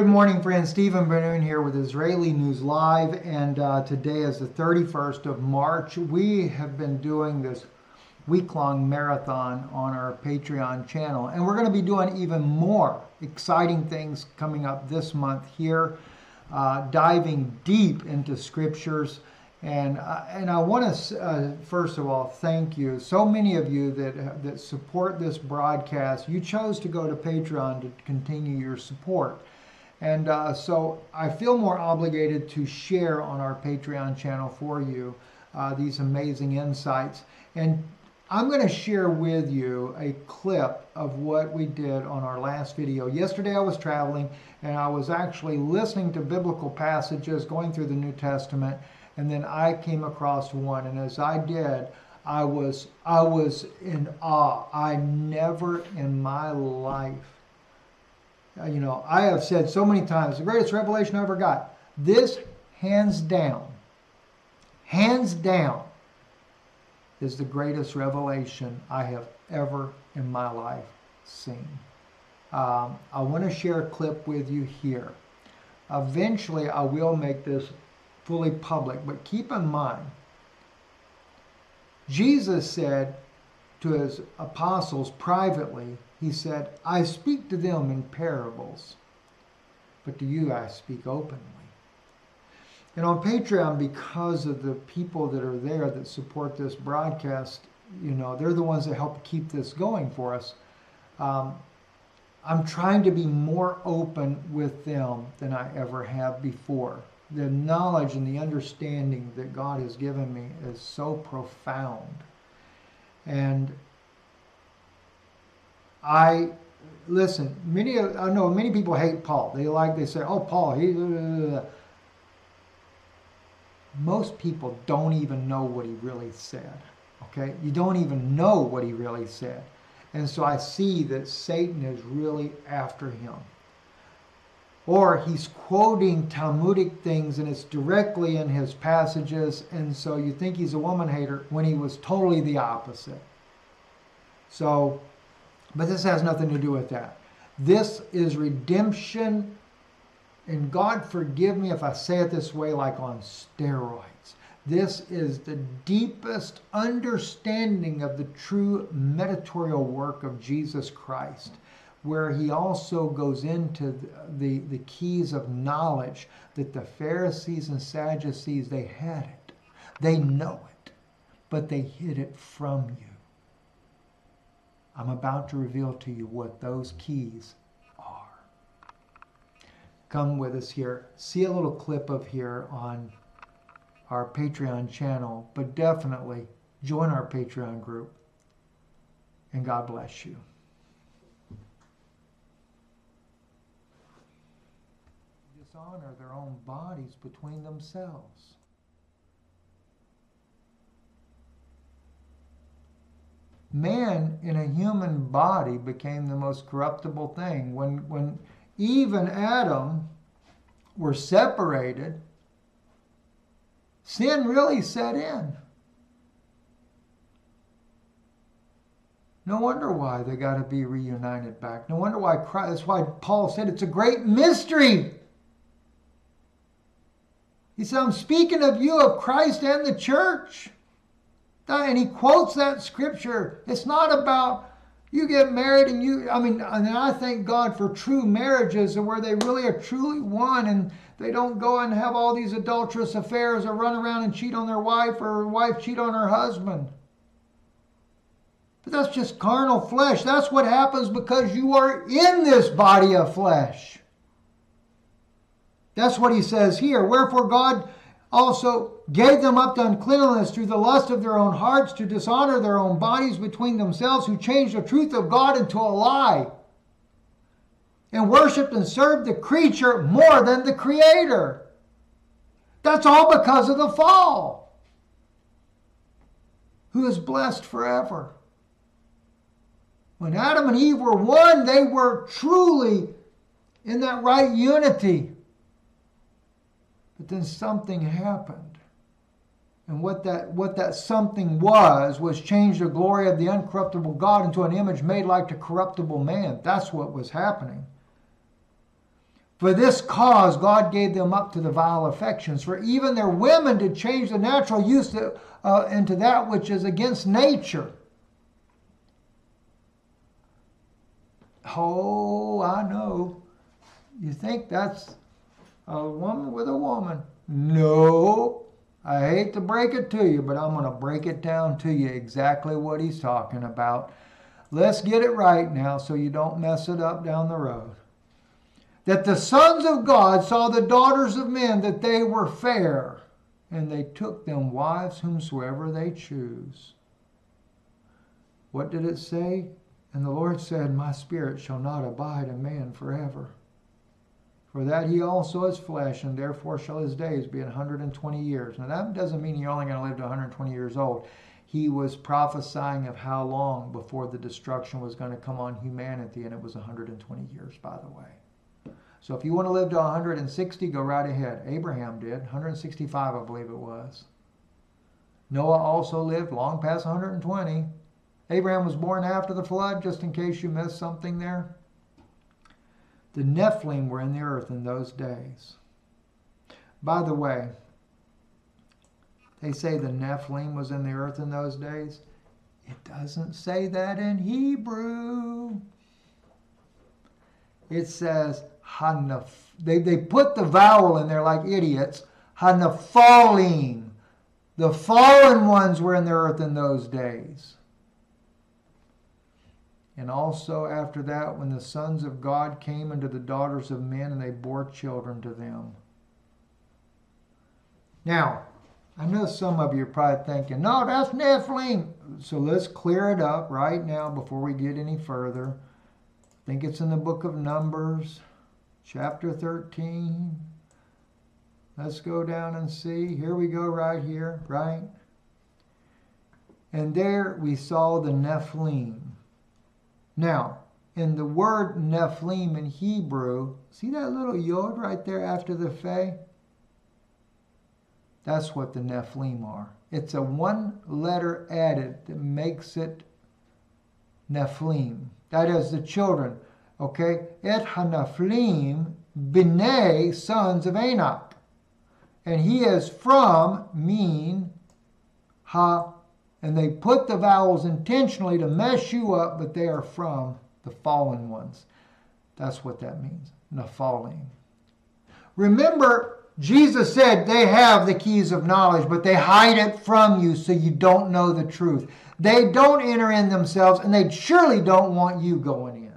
morning, friends. Stephen Ben-Nun here with Israeli News Live, and today is the 31st of March. We have been doing this week-long marathon on our Patreon channel, and we're going to be doing even more exciting things coming up this month here, diving deep into scriptures. And I want to first of all thank you. So many of you that support this broadcast. You chose to go to Patreon to continue your support. And so I feel more obligated to share on our Patreon channel for you these amazing insights. And I'm going to share with you a clip of what we did on our last video. Yesterday I was traveling and I was actually listening to biblical passages, going through the New Testament, and then I came across one. And as I did, I was in awe. I never in my life, I have said so many times, the greatest revelation I ever got. This, hands down, is the greatest revelation I have ever in my life seen. I want to share a clip with you here. Eventually, I will make this fully public, but keep in mind, Jesus said to his apostles privately, he said, I speak to them in parables, but to you I speak openly. And on Patreon, because of the people that are there that support this broadcast, they're the ones that help keep this going for us. I'm trying to be more open with them than I ever have before. The knowledge and the understanding that God has given me is so profound. And I know many people hate Paul. They say, oh, Paul, most people don't even know what he really said. Okay? You don't even know what he really said. And so I see that Satan is really after him. Or he's quoting Talmudic things and it's directly in his passages, and so you think he's a woman hater when he was totally the opposite. So, but this has nothing to do with that. This is redemption, and God forgive me if I say it this way, like on steroids. This is the deepest understanding of the true mediatorial work of Jesus Christ, where he also goes into the keys of knowledge that the Pharisees and Sadducees, they had it. They know it, but they hid it from you. I'm about to reveal to you what those keys are. Come with us here. See a little clip of here on our Patreon channel, but definitely join our Patreon group, and God bless you. Dishonor their own bodies between themselves. Man in a human body became the most corruptible thing. When Eve and Adam were separated, sin really set in. No wonder why they got to be reunited back. No wonder why Christ, that's why Paul said it's a great mystery. He said, I'm speaking of you, of Christ and the church. And he quotes that scripture. It's not about you get married and I thank God for true marriages where they really are truly one and they don't go and have all these adulterous affairs or run around and cheat on their wife or wife cheat on her husband. But that's just carnal flesh. That's what happens because you are in this body of flesh. That's what he says here. Wherefore God also gave them up to uncleanness through the lust of their own hearts, to dishonor their own bodies between themselves, who changed the truth of God into a lie, and worshipped and served the creature more than the Creator. That's all because of the fall, who is blessed forever. When Adam and Eve were one, they were truly in that right unity. But then something happened. And what that something was change the glory of the uncorruptible God into an image made like the corruptible man. That's what was happening. For this cause God gave them up to the vile affections, for even their women did change the natural use into that which is against nature. Oh, I know. You think that's a woman with a woman? No. I hate to break it to you, but I'm going to break it down to you exactly what he's talking about. Let's get it right now so you don't mess it up down the road. That the sons of God saw the daughters of men, that they were fair, and they took them wives whomsoever they choose. What did it say? And the Lord said, my spirit shall not abide in man forever. For that he also is flesh, and therefore shall his days be 120 years. Now that doesn't mean you're only going to live to 120 years old. He was prophesying of how long before the destruction was going to come on humanity, and it was 120 years, by the way. So if you want to live to 160, go right ahead. Abraham did, 165 I believe it was. Noah also lived long past 120. Abraham was born after the flood, just in case you missed something there. The Nephilim were in the earth in those days. By the way, they say the Nephilim was in the earth in those days. It doesn't say that in Hebrew. It says, they put the vowel in there like idiots. Hanaphalim. The fallen ones were in the earth in those days. And also after that, when the sons of God came unto the daughters of men, and they bore children to them. Now, I know some of you are probably thinking, no, that's Nephilim. So let's clear it up right now before we get any further. I think it's in the book of Numbers, chapter 13. Let's go down and see. Here we go right here, right? And there we saw the Nephilim. Now, in the word Nephilim in Hebrew, see that little yod right there after the Phe? That's what the Nephilim are. It's a one letter added that makes it Nephilim. That is the children. Okay? Et ha-Nephilim b'nei sons of Anak. And he is from, mean, ha, and they put the vowels intentionally to mess you up, but they are from the fallen ones. That's what that means, Nephilim. Remember, Jesus said they have the keys of knowledge, but they hide it from you so you don't know the truth. They don't enter in themselves, and they surely don't want you going in.